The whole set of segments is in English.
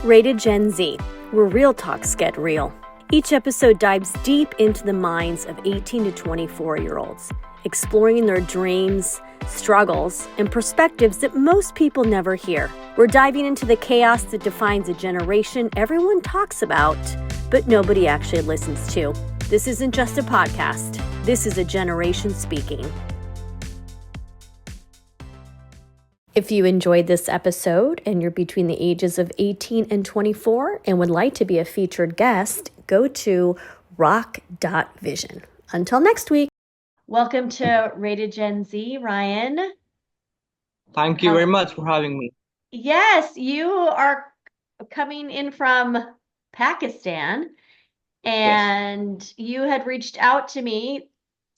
Rated Gen Z, where real talks get real. Each episode dives deep into the minds of 18 to 24-year-olds, exploring their dreams, struggles, and perspectives that most people never hear. We're diving into the chaos that defines a generation everyone talks about, but nobody actually listens to. This isn't just a podcast. This is a generation speaking. If you enjoyed this episode and you're between the ages of 18 and 24 and would like to be a featured guest, go to rock.vision. Until next week. Welcome to Rated Gen Z, Rayan. Thank you very much for having me. Yes, you are coming in from Pakistan, and you had reached out to me.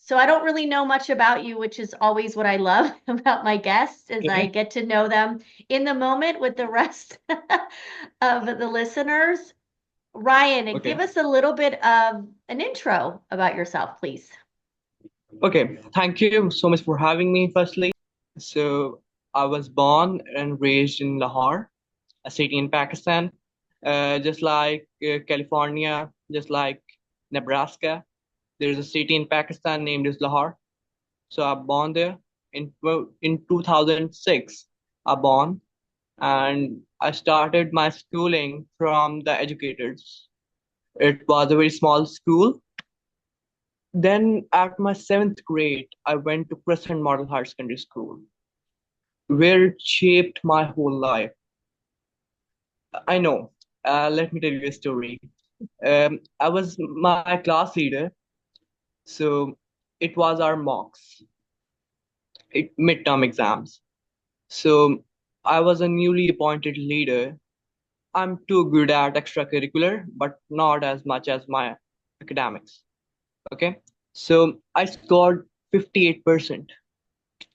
So I don't really know much about you, which is always what I love about my guests, is I get to know them in the moment with the rest of the listeners. Rayan, give us a little bit of an intro about yourself, please. Okay, thank you so much for having me, firstly. So I was born and raised in Lahore, a city in Pakistan, just like California, just like Nebraska. There's a city in Pakistan named as Lahore. So I born there in 2006. I born and I started my schooling from the educators. It was a very small school. Then at my seventh grade, I went to Crescent Model Higher Secondary School, where it shaped my whole life. I know. Let me tell you a story. I was my class leader, so it was our mocks, midterm exams. So I was a newly appointed leader. I'm too good at extracurricular, but not as much as my academics. Okay, so I scored 58%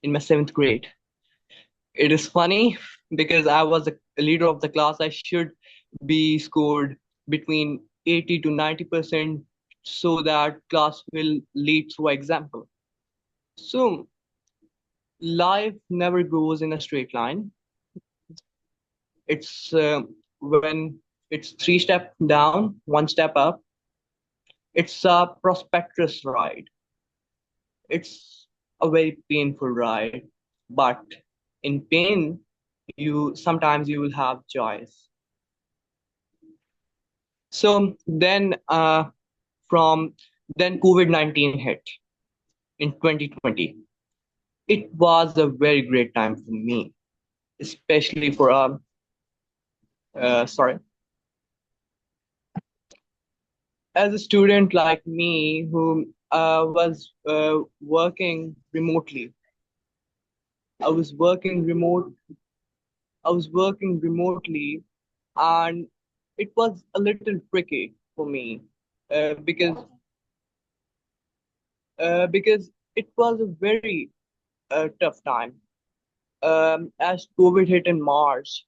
in my seventh grade. It is funny because I was a leader of the class. I should be scored between 80 to 90% so that class will lead through example. So life never goes in a straight line. It's when it's three steps down, one step up. It's a prosperous ride. It's a very painful ride, but in pain, you sometimes you will have joys. So then, from then COVID-19 hit in 2020. It was a very great time for me, especially for sorry, as a student like me who was working remotely. I was working remote. I was working remotely, and it was a little tricky for me because it was a very tough time. As COVID hit in March,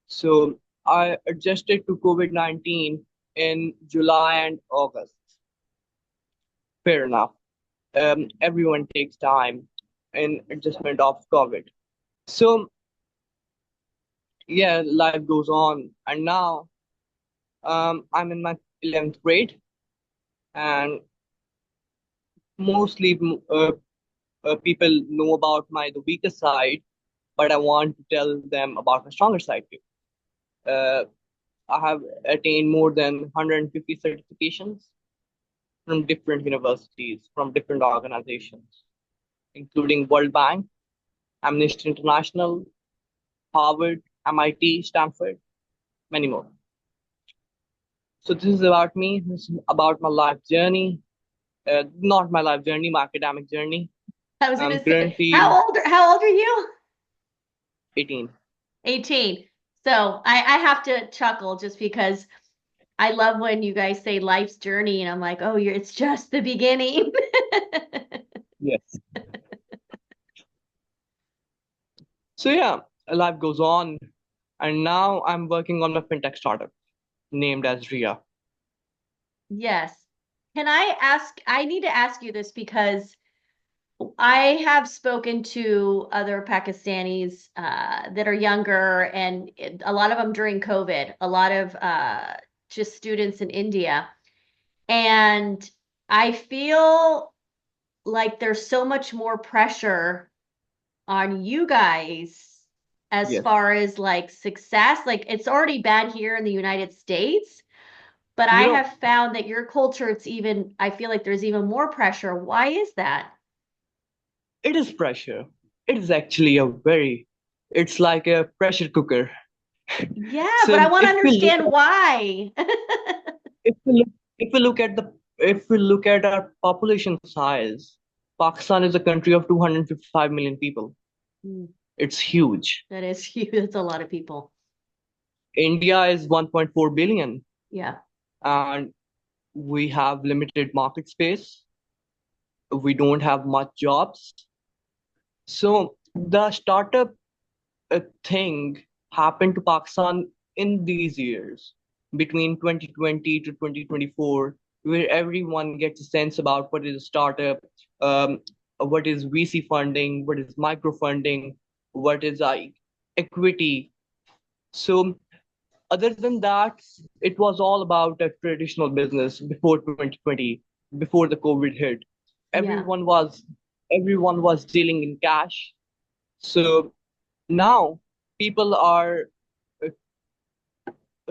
so I adjusted to COVID-19 in July and August. Fair enough. Everyone takes time in adjustment of COVID. So yeah, life goes on, and now I'm in my 11th grade, and mostly people know about my the weaker side, but I want to tell them about my stronger side too. Uh, I have attained more than 150 certifications from different universities, from different organizations, including World Bank, Amnesty International, Harvard, MIT, Stanford, many more. So this is about me. This is about my life journey. Not my life journey, my academic journey. I was going to say, how old are you? 18. 18. So I have to chuckle just because I love when you guys say life's journey, and I'm like, oh, it's just the beginning. Yes. So yeah, life goes on, and now I'm working on a fintech startup named as REyA. Yes. Can I ask? I need to ask you this because I have spoken to other Pakistanis that are younger, and a lot of them during COVID, a lot of just students in India. And I feel like there's so much more pressure on you guys as Yes. far as like success. Like it's already bad here in the United States, but I You know, have found that your culture, it's even, I feel like there's even more pressure. Why is that? it is pressure. It is actually it's like a pressure cooker. Yeah, but I So want to understand why. if we look, if we look at our population size, Pakistan is a country of 255 million people. Hmm, It's huge. that is huge. That's a lot of people. India is 1.4 billion, Yeah. and we have limited market space. We don't have much jobs. So the startup thing happened to Pakistan in these years between 2020 to 2024, where everyone gets a sense about what is a startup, um, what is VC funding, what is micro funding, what is equity. So other than that, it was all about a traditional business before 2020, before the COVID hit. Yeah. Everyone was everyone was dealing in cash. So now people are uh,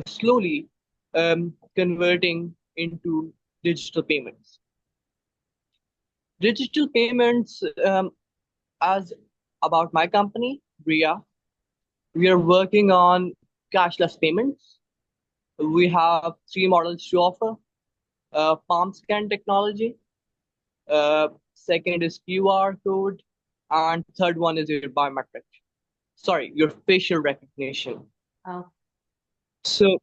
slowly converting into digital payments. Digital payments, as about my company, REyA, we are working on cashless payments. We have three models to offer. Palm scan technology, second is QR code, and third one is your biometric. Sorry, your facial recognition. Oh, So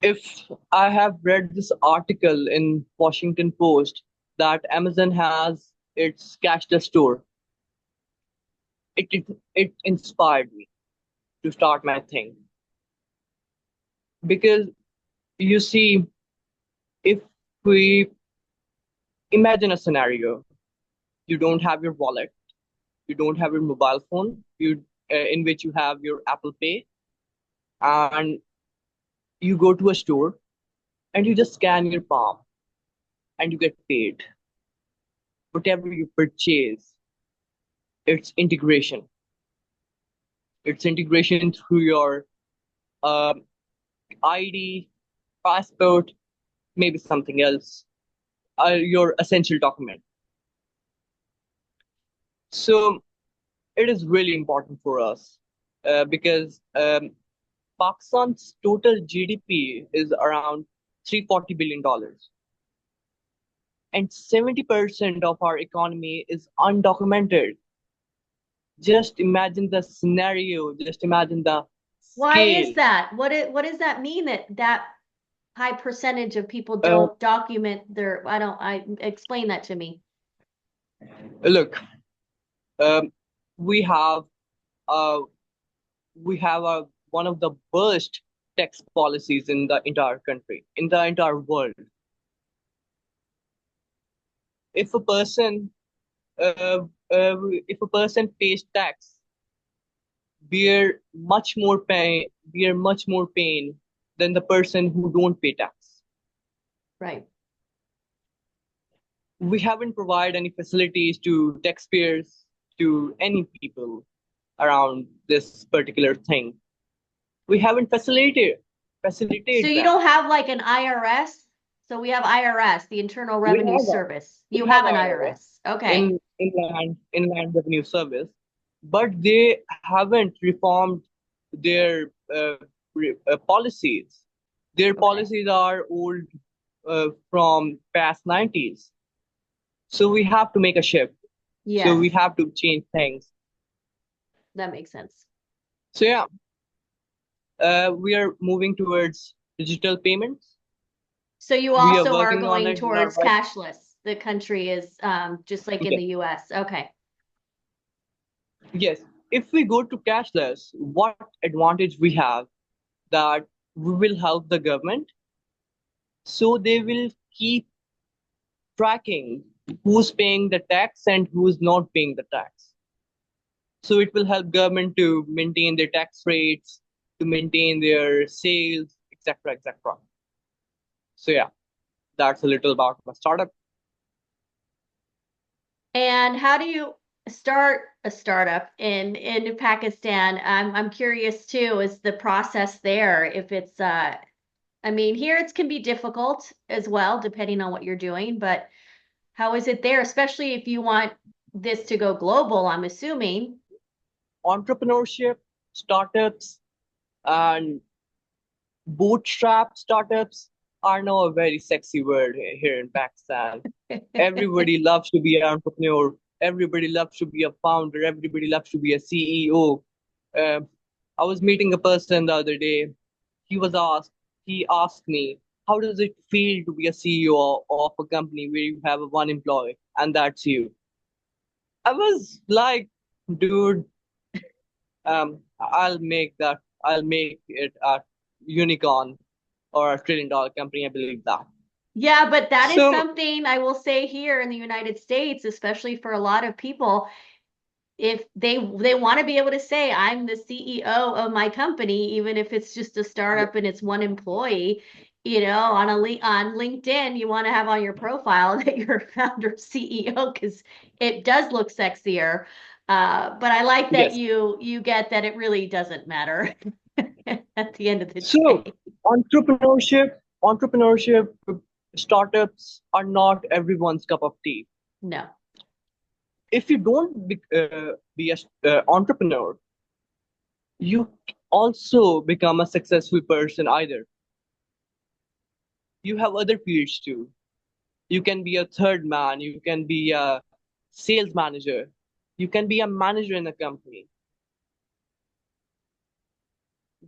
if I have read this article in Washington Post that Amazon has its cashless store, it inspired me to start my thing. Because you see, if we imagine a scenario, you don't have your wallet, you don't have your mobile phone, in which you have your Apple Pay, and you go to a store and you just scan your palm and you get paid. Whatever you purchase, it's integration. It's integration through your um, ID, passport, maybe something else, your essential document. So it is really important for us because Pakistan's total GDP is around $340 billion, and 70% of our economy is undocumented. Just imagine the scenario, just imagine the why is scale. that? What does that mean that high percentage of people Uh, don't document their, I explain that to me. Look, um, we have uh, one of the worst tax policies in the entire country, in the entire world. If a person uh, if a person pays tax, bear much more pain than the person who don't pay tax. Right. We haven't provided any facilities to taxpayers, to any people around this particular thing. We haven't So facilitated you them. don't have like an IRS? So we have IRS, the Internal We Revenue have Service. we You have have an IRS IRS. Okay. inland revenue service, but they haven't reformed their policies. Their Okay. policies are old, from past 90s. So we have to make a shift. So we Yes, have to change things. that makes sense. So yeah, we are moving towards digital payments. So you We are also are working on going it. We are towards right. cashless. The country is just like in Yes. the US. Okay. Yes. If we go to cashless, what advantage we have that we will help the government, so they will keep tracking who's paying the tax and who's not paying the tax. So it will help government to maintain their tax rates, to maintain their sales, etc., etc. So yeah, that's a little about my startup. And how do you start a startup in Pakistan? I'm curious too, is the process there if it's I mean, here it can be difficult as well, depending on what you're doing, but how is it there, especially if you want this to go global, I'm assuming. Entrepreneurship, startups, and bootstrap startups are now a very sexy word here in Pakistan. Everybody loves to be an entrepreneur. Everybody loves to be a founder. Everybody loves to be a CEO. Uh, I was meeting a person the other day. He was asked. He asked me, "How does it feel to be a CEO of a company where you have one employee and that's you?" I was like, "Dude, I'll make that. I'll make it a unicorn or a $1 trillion company." I believe that. Yeah, but that is So something I will say here in the United States, especially for a lot of people, if they want to be able to say I'm the CEO of my company, even if it's just a startup and it's one employee, on on LinkedIn, you want to have on your profile that you're a founder CEO because it does look sexier. But I like that yes. you get that it really doesn't matter at the end of the So day. entrepreneurship, startups are not everyone's cup of tea. No. If you don't be a entrepreneur, you also become a successful person either. You have other fields too. You can be a third man. You can be a sales manager. You can be a manager in a company.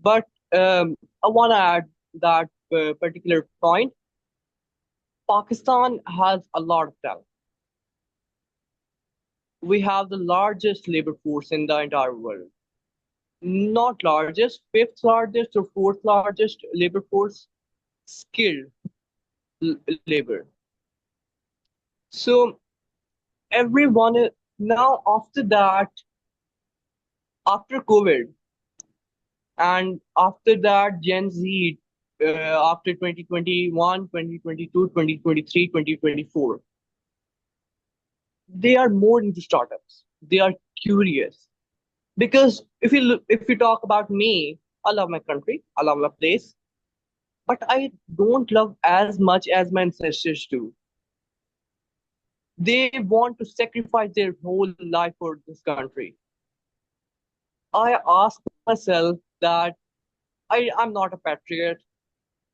But I want to add that particular point. Pakistan has a lot of talent. We have the largest labor force in the entire world. Not largest, fifth largest or fourth largest labor force, skilled labor. So everyone now after that, after COVID, and after that Gen Z, after 2021, 2022, 2023, 2024, they are more into startups. They are curious. Because if you talk about me, I love my country, I love my place, but I don't love as much as my ancestors do. They want to sacrifice their whole life for this country. I ask myself that I'm not a patriot,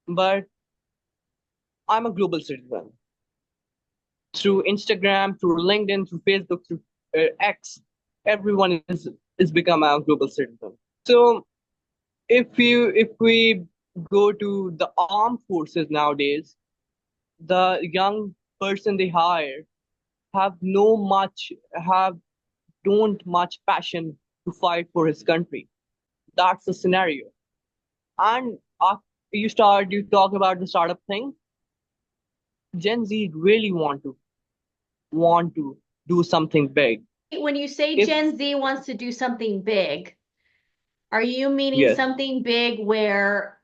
but I'm a global citizen. Through Instagram, through LinkedIn, through Facebook, through X, everyone is become a global citizen. So if we go to the armed forces nowadays, the young person they hire have no much have don't much passion to fight for his country. That's the scenario. And after you talk about the startup thing. Gen Z really want to do something big. When you say If Gen Z wants to do something big, are you meaning yes, something big where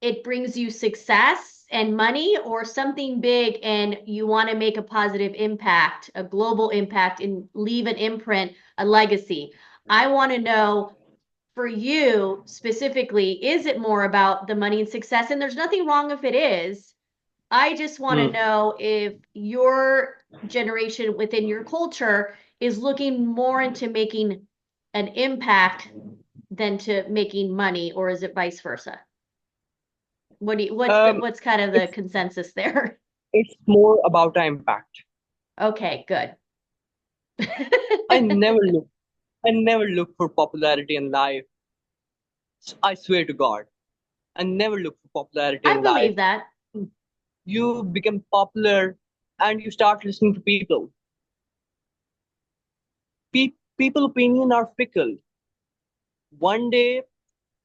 it brings you success and money, or something big and you want to make a positive impact, a global impact, and leave an imprint, a legacy? I want to know for you specifically, is it more about the money and success? And there's nothing wrong if it is. I just want to hmm, know if your generation within your culture is looking more into making an impact than to making money, or is it vice versa? um, What's kind of the it's consensus there? it's more about impact. Okay, good. I never look I never look for popularity in life. I swear to God, I never look for popularity I in life. believe that. You become popular and you start listening to people. People opinion are fickle. One day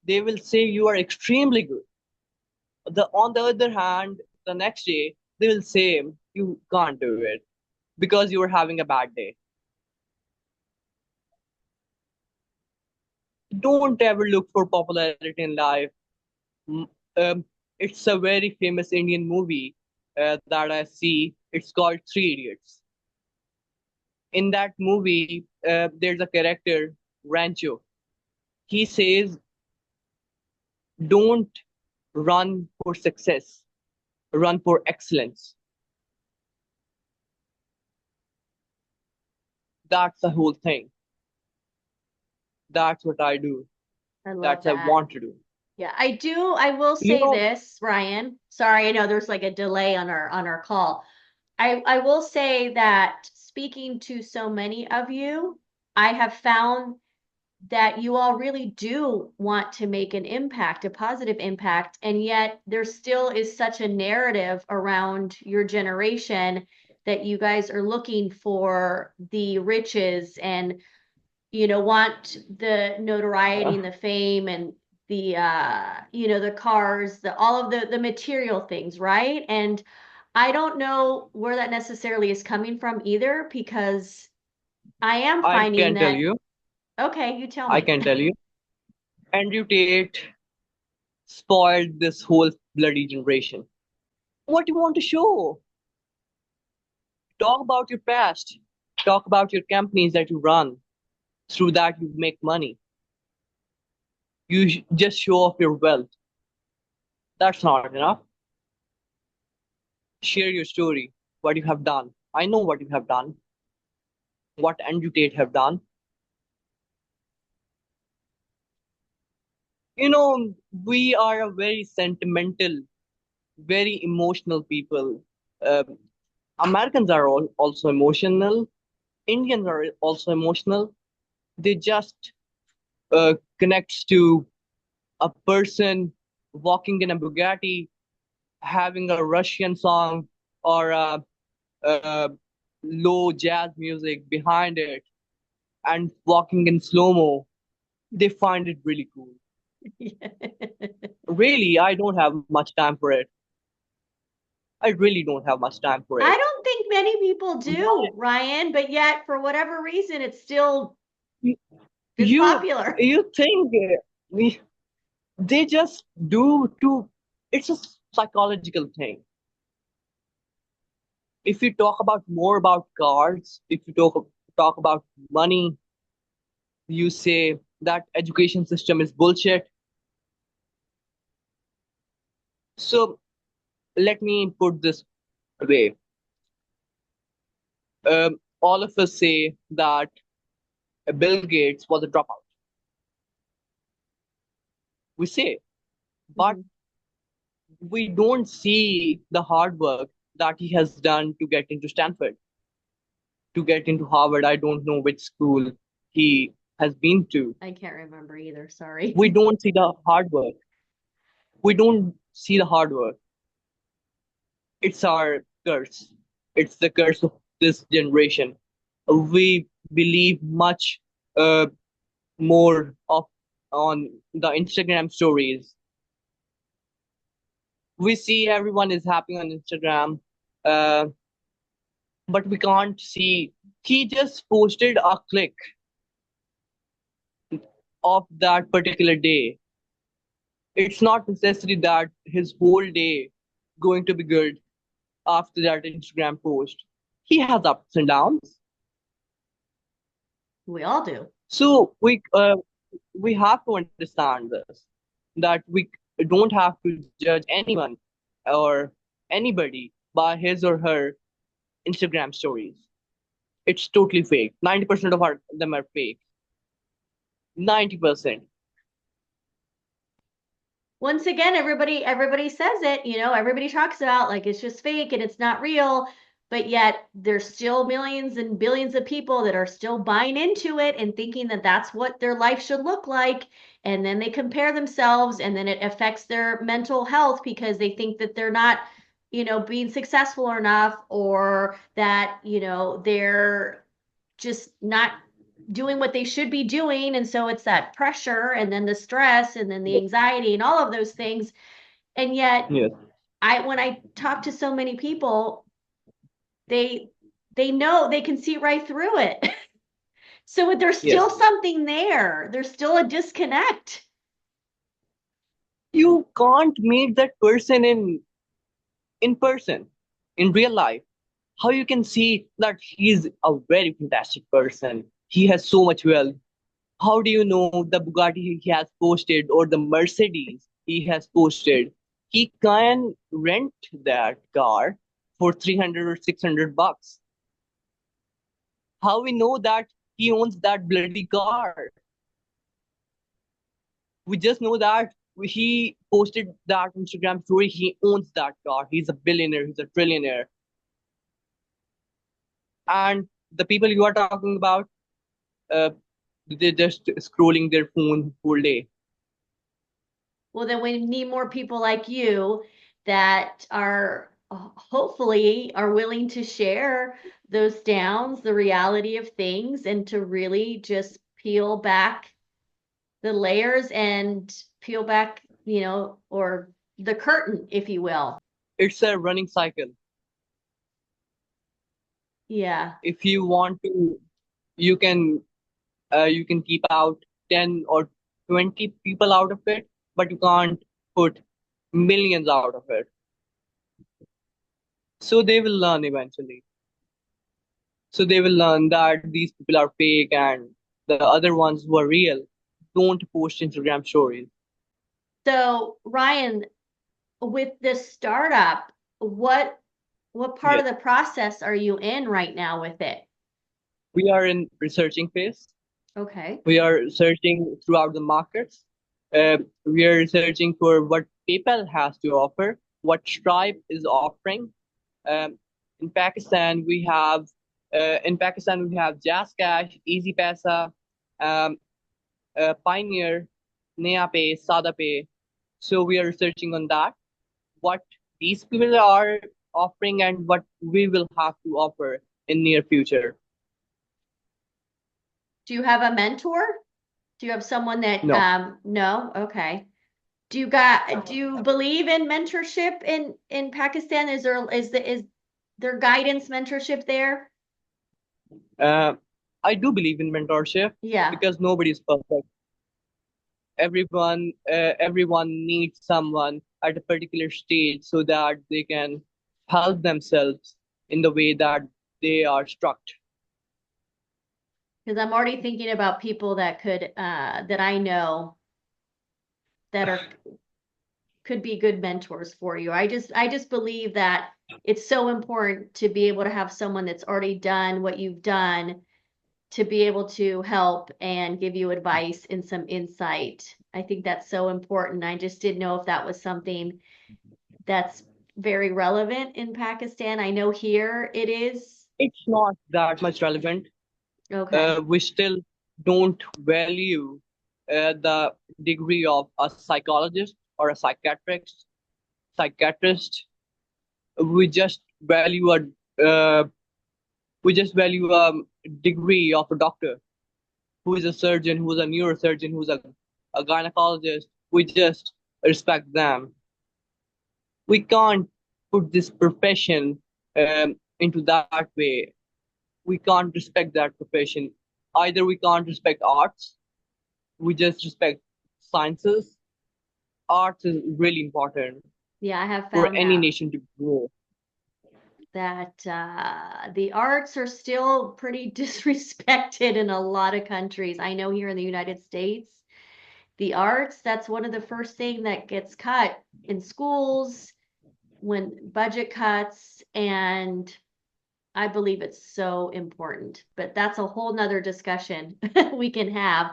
they will say you are extremely good. On the other hand, the next day they will say you can't do it. because you were having a bad day. Don't ever look for popularity in life. Mm, it's a very famous Indian movie that I see. It's called Three Idiots. In that movie, there's a character, Rancho. He says, don't run for success, run for excellence. That's the whole thing. That's what I do. I love That's I that. want to do. Yeah, I do. I will You say know, this, Ryan. Sorry, I know there's like a delay on our call. I will say that speaking to so many of you, I have found that you all really do want to make an impact, a positive impact, and yet there still is such a narrative around your generation that you guys are looking for the riches and want the notoriety and the fame and the the cars, the all of the material things, right? And I don't know where that necessarily is coming from either, because I am I finding can tell that, you, okay, you tell I me. can tell you. Andrew Tate spoiled this whole bloody generation. What do you want to show? Talk about your past. Talk about your companies that you run. Through that, you make money. Just show off your wealth. That's not enough. Share your story, what you have done. I know what you have done, what Andrew Tate have done. You know, we are a very sentimental, very emotional people. Um, Americans are also emotional. Indians are also emotional. They just connects to a person walking in a Bugatti, having a Russian song or a low jazz music behind it, and walking in slow mo. They find it really cool. Really, I don't have much time for it. I really don't have much time for I it. don't think many people do, Ryan, but yet for whatever reason You it's you, popular. you think they just do to? It's a psychological thing. If you talk about more about cars, if you talk about money, you say that education system is bullshit. So let me put this way. All of us say that Bill Gates was a dropout. We say, but Mhm. we don't see the hard work that he has done to get into Stanford, to get into Harvard. I don't know which school he has been to. I can't remember either, sorry. We don't see the hard work. We don't see the hard work. It's our curse. It's the curse of this generation. We believe much uh, more of on the Instagram stories. We see everyone is happy on Instagram, uh, but we can't see. He just posted a click of that particular day. It's not necessary that his whole day going to be good after that Instagram post. He has ups and downs. We all do. So we have to understand this, that we don't have to judge anyone or anybody by his or her Instagram stories. It's totally fake. 90% of them are fake. 90%. Once again, everybody says it, everybody talks about like it's just fake and it's not real, but yet there's still millions and billions of people that are still buying into it and thinking that that's what their life should look like, and then they compare themselves, and then it affects their mental health because they think that they're not being successful enough, or that they're just not doing what they should be doing. And so it's that pressure and then the stress and then the anxiety and all of those things. And yet Yes. when I talk to so many people, they they know they can see right through it. So there's still Yes. something there. There's still a disconnect. You can't meet that person in person, in real life. How you can see that he's a very fantastic person? He has so much wealth. How do you know the Bugatti he has posted or the Mercedes he has posted? He can rent that car for 300 or 600 bucks. How we know that he owns that bloody car? We just know that he posted that Instagram story. He owns that car. He's a billionaire. He's a trillionaire. And the people you are talking about, uh, they're just scrolling their phone whole day. Well, then we need more people like you that are hopefully are willing to share those downs, the reality of things, and to really just peel back the layers and peel back, or the curtain, if you will. It's a running cycle. Yeah. If you want to, you can you can keep out 10 or 20 people out of it, but you can't put millions out of it. So they will learn eventually. So they will learn that these people are fake and the other ones who are real don't post Instagram stories. So, Ryan, with this startup, what part Yes, of the process are you in right now with it? we are in researching phase. Okay. We are searching throughout the markets. We are researching for what PayPal has to offer, what Stripe is offering. Um, in Pakistan we have Jazz Cash, Easy Pesa, um, Pioneer, Naya Pay, Sada Pay. So we are researching on that, what these people are offering and what we will have to offer in near future. Do you have a mentor? Do you have someone that No. no? Okay. Do you believe in mentorship in Pakistan? Is there guidance mentorship there? Uh, I do believe in mentorship Yeah. because nobody is perfect. Everyone needs someone at a particular stage so that they can help themselves in the way that they are struck. Because I'm already thinking about people that that I know that are could be good mentors for you. I just believe that it's so important to be able to have someone that's already done what you've done to be able to help and give you advice and some insight. I think that's so important. I just didn't know if that was something that's very relevant in Pakistan. I know here it is. It's not that much relevant. Okay. We still don't value the degree of a psychologist or a psychiatrist. We just value uh, a degree of a doctor who is a surgeon, who's a neurosurgeon, who's a gynecologist. We just respect them. We can't put this profession into that way. We can't respect that profession. Either we can't respect arts, we just respect sciences. Arts is really important Yeah, I have for found any that nation to grow. the arts are still pretty disrespected in a lot of countries. I know here in the United States, the arts, that's one of the first thing that gets cut in schools when budget cuts, and I believe it's so important. But that's a whole nother discussion we can have.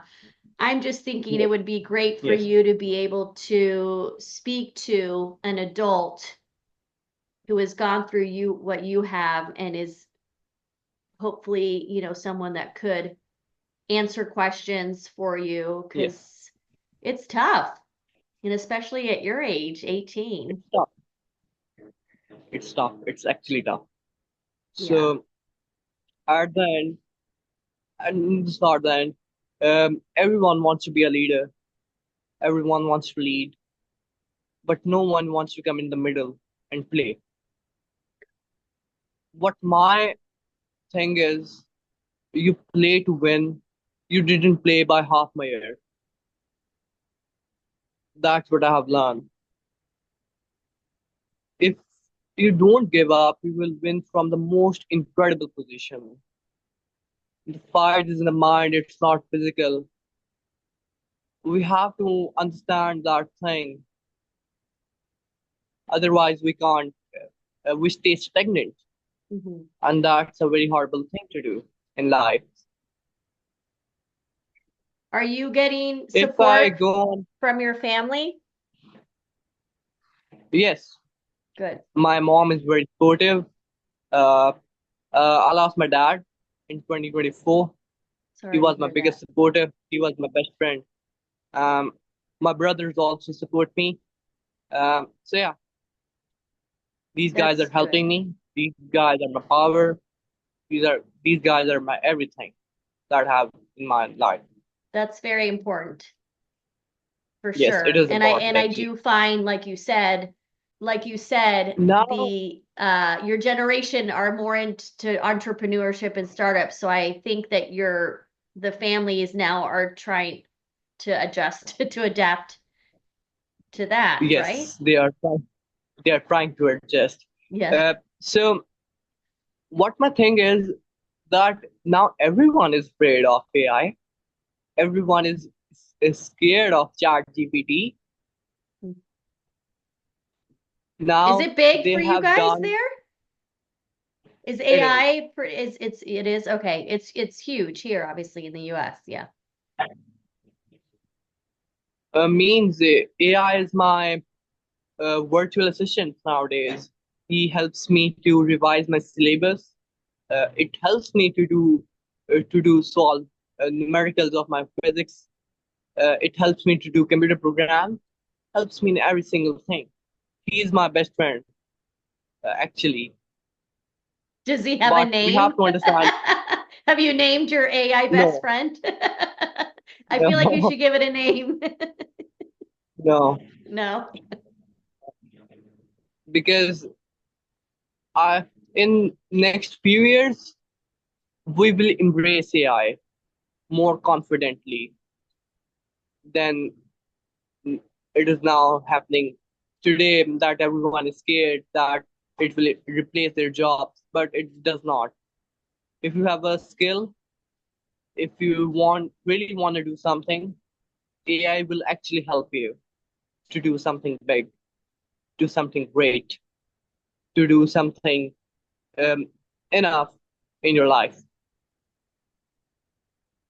I'm just thinking it Yes, would be great for yes, you to be able to speak to an adult who has gone through what you have and is hopefully, someone that could answer questions for you yes. because it's tough. And especially at your age, It's 18. tough. It's tough. It's actually tough. Yeah. So at the end, and it's not the end, everyone wants to be a leader. Everyone wants to lead, but no one wants to come in the middle and play. What my thing is, you play to win. You didn't play by half measure. That's what I have learned. If you don't give up, you will win from the most incredible position. The fight is in the mind, it's not physical. We have to understand that thing. Otherwise, we can't, we stay stagnant. Mhm. And that's a very horrible thing to do in life. Are you getting If I support go on, from your family? yes, Good. my mom is very supportive. Uh, I lost my dad in 2024. He Sorry to was my hear that. biggest supporter. He was my best friend. Um, my brothers also support me. So yeah, these guys are That's good. helping me. These guys are my power. These guys are my everything that I have in my life. That's very important for Yes, it sure. is And I important and I actually. do find, like you said, Now, the your generation are more into entrepreneurship and startups. So I think that the families now are trying to adjust to adapt to that, right? yes, they are trying to adjust. Yeah. So what my thing is that now everyone is afraid of AI. Everyone is scared of Chat GPT. Is Now it big they for you have guys done there? Is it is. AI it is okay. It's huge here, obviously in the US. Yeah. Means AI is my virtual assistant nowadays. He helps me to revise my syllabus. It helps me to do solve numericals of my physics. It helps me to do computer programs. Helps me in every single thing. He is my best friend, actually. Does he have a But we have name? to understand. Have you named your AI best No, friend? I feel like you no, should give it a name. no, No. because I in next few years we will embrace AI more confidently than it is now happening today. That everyone is scared that it will replace their jobs, but it does not. If you have a skill, if you really want to do something, AI will actually help you to do something big, do something great, to do something um, enough in your life.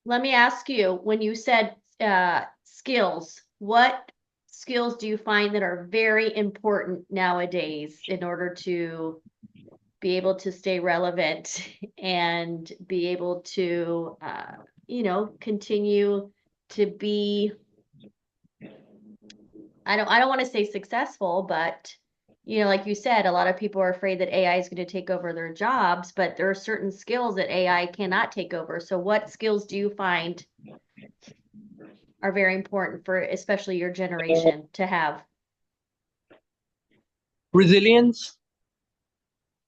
Let me ask you, when you said skills, what skills do you find that are very important nowadays in order to be able to stay relevant and be able to, continue to be, I don't want to say successful, but like you said, a lot of people are afraid that AI is going to take over their jobs, but there are certain skills that AI cannot take over. So what skills do you find are very important for especially your Uh, generation to have? Resilience,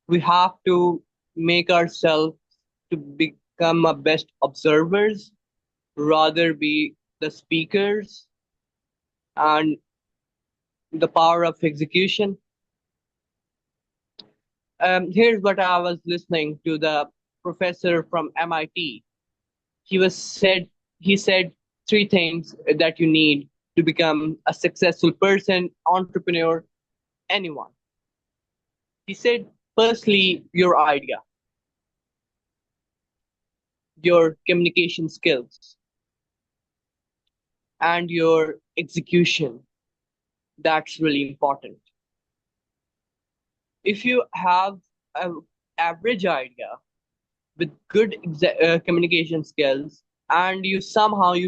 we have to make ourselves to become a best observers, rather be the speakers, and the power of execution. Here's what I was listening to the professor from MIT. He said three things that you need to become a successful person, entrepreneur, anyone. He said, firstly, your idea, your communication skills, and your execution. That's really important. If you have an average idea with good communication skills and you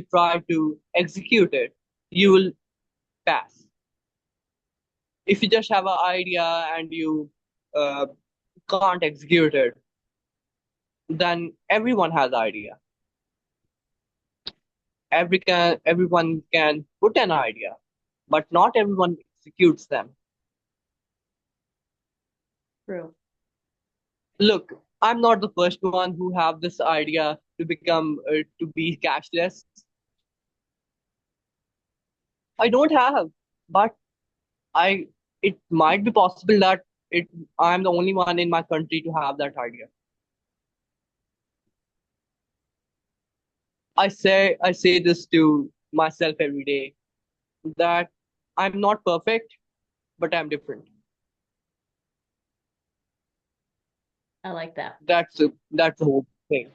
try to execute it, you will pass. If you just have an idea and you uh, can't execute it, then everyone has idea. Everyone can put an idea, but not everyone executes them. True. Look, I'm not the first one who have this idea to become to be cashless. I don't have, but I it might be possible that it I'm the only one in my country to have that idea. I say this to myself every day that I'm not perfect, but I'm different. I like that. That's the whole thing.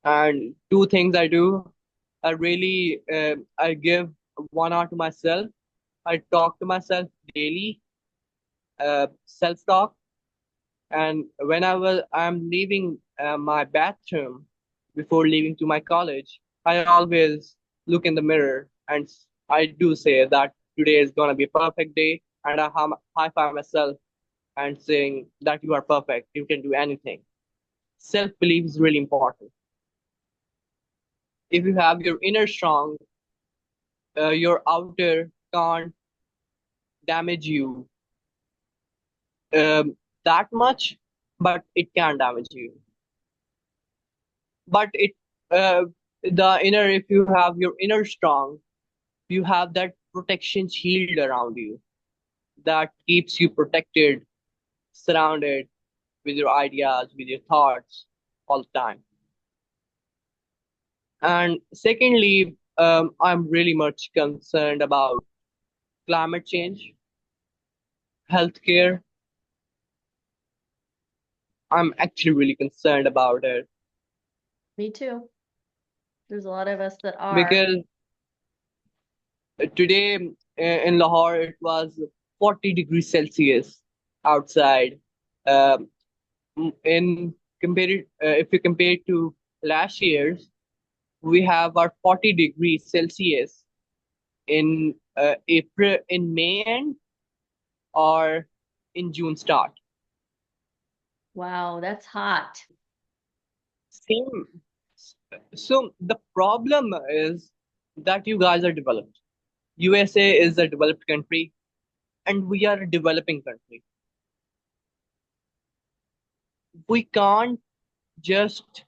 And two things I do, I give 1 hour to myself. I talk to myself daily, self-talk. And whenever I'm leaving my bathroom before leaving to my college, I always look in the mirror and I do say that today is gonna be a perfect day, and I high five myself and saying that you are perfect, you can do anything. Self-belief is really important. If you have your inner strong, your outer can't damage you that much, but it can damage you. But uh, the inner, if you have your inner strong, you have that protection shield around you that keeps you protected, surrounded with your ideas, with your thoughts all the time. And secondly, I'm really much concerned about climate change, healthcare. I'm actually really concerned about it Me too. There's a lot of us that are. because today in Lahore it was 40 degrees Celsius outside. Um, in if you compare it to last year's, we have our 40 degrees Celsius in April, in May end, or in June start. Wow, that's hot. Same. So the problem is that you guys are developed. USA is a developed country, and we are a developing country. We can't just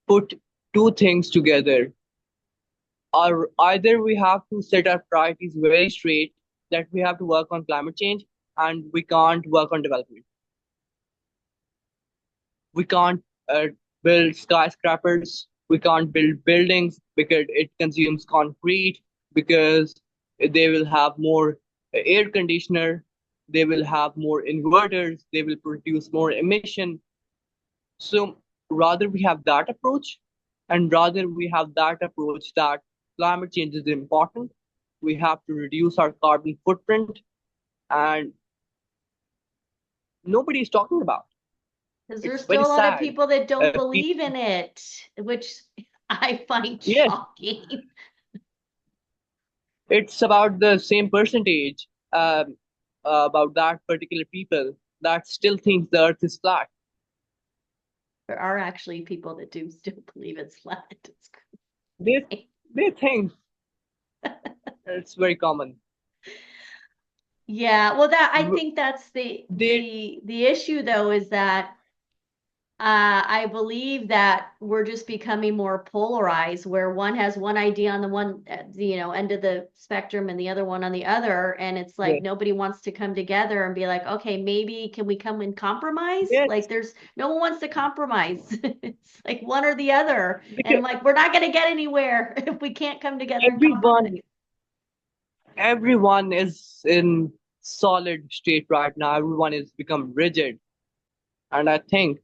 put two things together. Or either we have to set our priorities very straight that we have to work on climate change and we can't work on development. We can't uh, build skyscrapers. We can't build buildings because it consumes concrete, because they will have more air conditioner, they will have more inverters, they will produce more emission. So rather we have that approach, and rather we have that approach that climate change is important. We have to reduce our carbon footprint, and nobody is talking about. Because It's there's very still a lot of sad. people that don't believe People, in it, which I find yes, shocking. it's about the same percentage about that particular people that still thinks the Earth is flat. There are actually people that do still believe it's flat. It's They crazy. they think it's very common. Yeah, well, that I W- think that's the They the issue though is that I believe that we're just becoming more polarized, where one has one idea on the one, end of the spectrum and the other one on the other, and it's like yes, nobody wants to come together and be like, okay, maybe can we come and compromise? Like yes, there's no one wants to compromise. It's like one or the other, and I'm because like, we're not going to get anywhere if we can't come together and everyone compromise. everyone is in solid state right now. Everyone is become rigid, and I think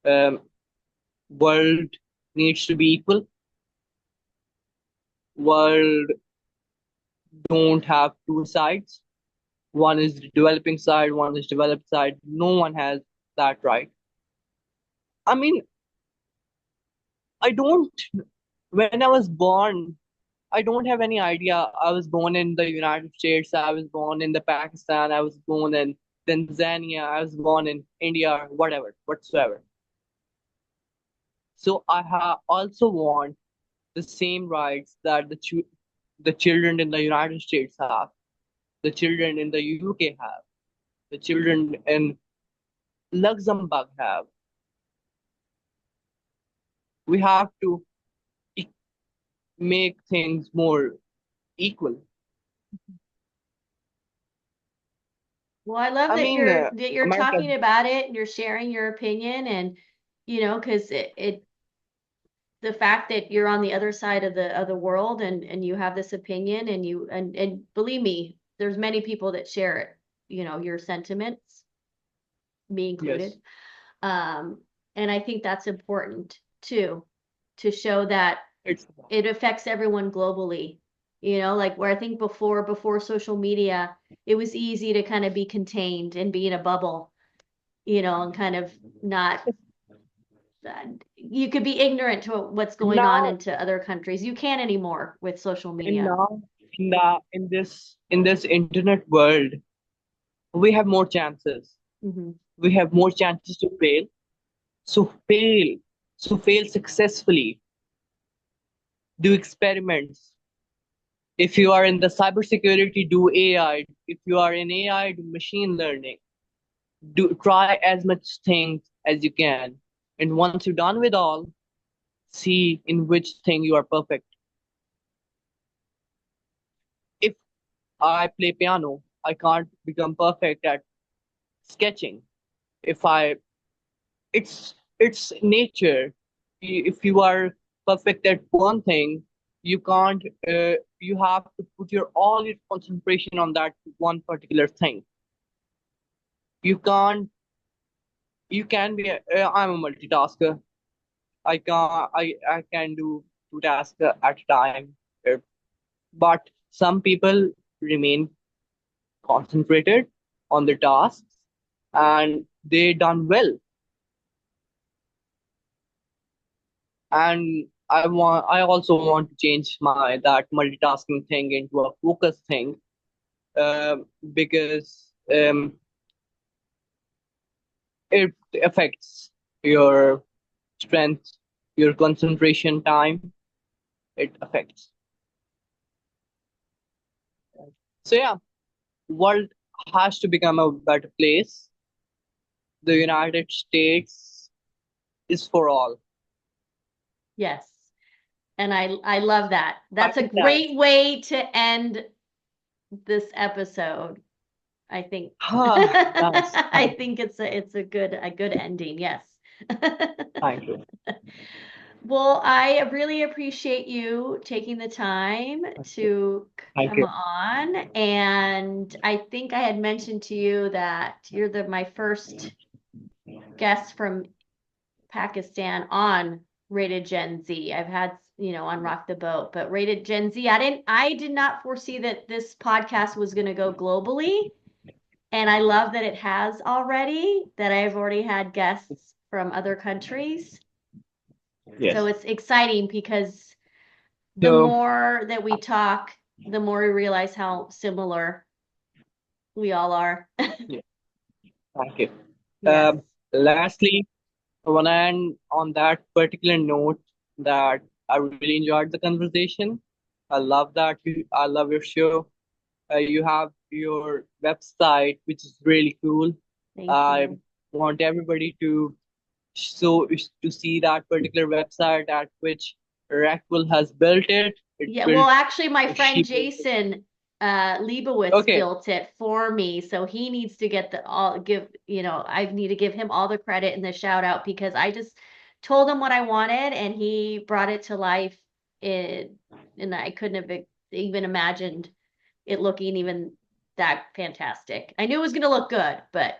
um, world needs to be equal. World don't have two sides. One is the developing side, one is developed side. No one has that right. I mean, I don't. When I was born, I don't have any idea. I was born in the United States. I was born in the Pakistan. I was born in Tanzania. I was born in India, whatever, whatsoever. So also want the same rights that the children in the United States have, the children in the UK have, the children in Luxembourg have. We have to e- make things more equal. Well, I love I that mean, you're America, talking about it and you're sharing your opinion and because the fact that you're on the other side of the world and you have this opinion and and believe me, there's many people that share it, your sentiments, me included. yes, Um, and I think that's important too, to show that it's it affects everyone globally. Like where I think before social media, it was easy to kind of be contained and be in a bubble, and kind of not you could be ignorant to what's going on now into other countries. You can't anymore with social and media. now in this internet world, we have more chances. Hmm. We have more chances to fail. So fail. So fail successfully. Do experiments. If you are in the cybersecurity, do AI. If you are in AI, do machine learning. Do try as much things as you can. And once you're done with all, see in which thing you are perfect. If I play piano, I can't become perfect at sketching. If I it's nature. If you are perfect at one thing, you can't. You have to put your all your concentration on that one particular thing. You can't. You can be. I'm a multitasker. I can do two tasks at a time. Uh, But some people remain concentrated on the tasks and they done well. And I also want to change my that multitasking thing into a focus thing, because it affects your strength, your concentration time. It affects. So yeah, world has to become a better place. The United States is for all. Yes. And I love that. That's a Pakistan. great way to end this episode. I think Nice. I think it's a good ending. Yes. Thank you. Well, I really appreciate you taking the time to Thank come you. on. And I think I had mentioned to you that you're my first guest from Pakistan on Rated Gen Z. I've had, on Rock the Boat, but Rated Gen Z, I did not foresee that this podcast was going to go globally. And I love that it has already, that I've already had guests from other countries. So Yes. it's exciting because the So, more that we talk, the more we realize how similar we all are. yeah, thank you. Yes. Lastly, I want to end on that particular note that I really enjoyed the conversation. I love your show. You have your website, which is really cool. Thank I you. want everybody to see that particular website at which Rackwill has built it. It Yeah, well, built actually, my she friend built it. Jason Leibowitz Okay, built it for me, so he needs to get the all give, I need to give him all the credit and the shout out because I just told him what I wanted and he brought it to life it, and I couldn't have even imagined it looking even that fantastic. I knew it was going to look good, but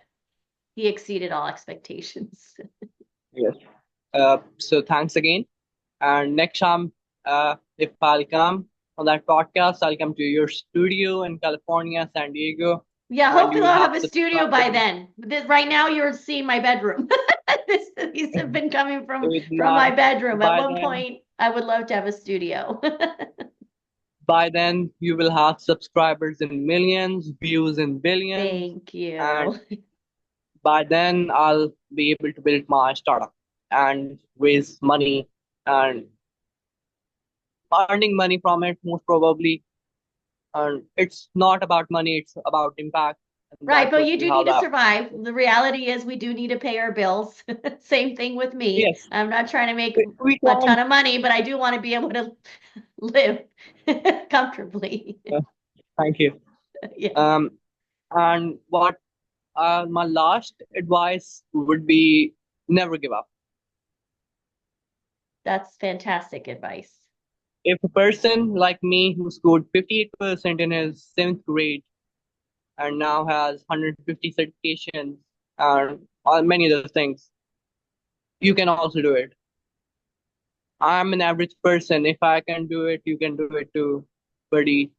he exceeded all expectations. yes. So thanks again. And next time, if I'll come on that podcast, I'll come to your studio in California, San Diego, Yeah, and you hopefully will I'll have have a studio by subscribers then. Right now you're seeing my bedroom. These have been coming with from my. my bedroom. At By one then, point, I would love to have a studio. by then you will have subscribers in millions, views in billions, Thank and you. by then I'll be able to build my startup and raise money and earning money from it most probably. And it's not about money; it's about impact. And Right, that's but what you we do need have to left. survive. The reality is we do need to pay our bills. Same thing with me. Yes, I'm not trying to make we a ton can't. of money, but I do want to be able to live comfortably. Thank you. Yes, Um, and what my last advice would be never give up. that's fantastic advice. If a person like me who scored 58% in his seventh grade and now has 150 certifications and many other things, you can also do it. I'm an average person. If I can do it, you can do it too, buddy.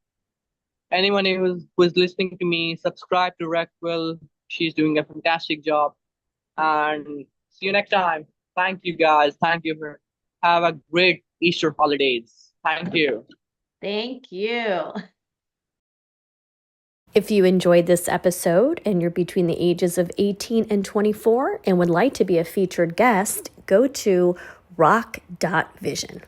Anyone who's listening to me, subscribe to Reckwell. She's doing a fantastic job. And see you next time. Thank you guys. Thank you for have a great Easter holidays. Thank you. Thank you. If you enjoyed this episode and you're between the ages of 18 and 24 and would like to be a featured guest, go to rock.vision.